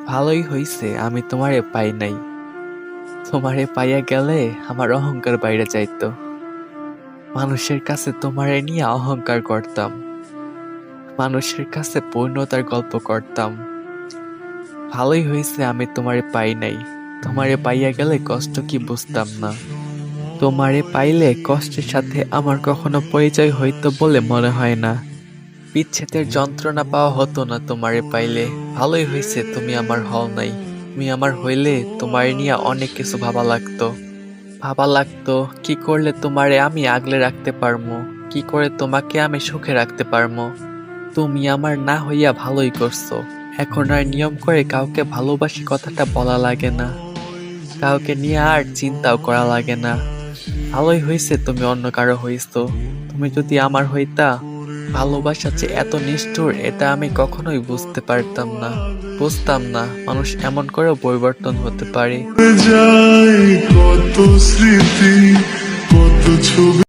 ভালোই হইছে আমি তোমারে পাই নাই। তোমারে পাইয়া গেলে আমার অহংকার বাইরে যাইতো। মানুষের কাছে তোমারে নিয়ে অহংকার করতাম, মানুষের কাছে পূর্ণতার গল্প করতাম। ভালোই হইছে আমি তোমারে পাই নাই। তোমারে পাইয়া গেলে কষ্ট কি বুঝতাম না। তোমারে পাইলে কষ্টের সাথে আমার কখনো পরিচয় হইতো বলে মনে হয় না। বিচ্ছেদের যন্ত্রণা পাওয়া হতো না তোমারে পাইলে। ভালোই হইছে তুমি আমার হও নাই। তুমি আমার হইলে তোমারে নিয়ে অনেক কিছু ভাবা লাগতো কি করলে তোমারে আমি আগলে রাখতে পারমু, কি করে তোমাকে আমি সুখে রাখতে পারমু। তুমি আমার না হইয়া ভালোই করছো। এখন আর নিয়ম করে কাউকে ভালোবাসি কথাটা বলা লাগে না, কাউকে নিয়ে আর চিন্তাও করা লাগে না। ভালোই হইছে তুমি অন্য কারো হইছো। তুমি যদি আমার হইতা, ভালোবাসা যে এত নিষ্ঠুর এটা আমি কখনোই বুঝতাম না মানুষ এমন করেও পরিবর্তন হতে পারে। যায় কত স্মৃতি, কত ছবি।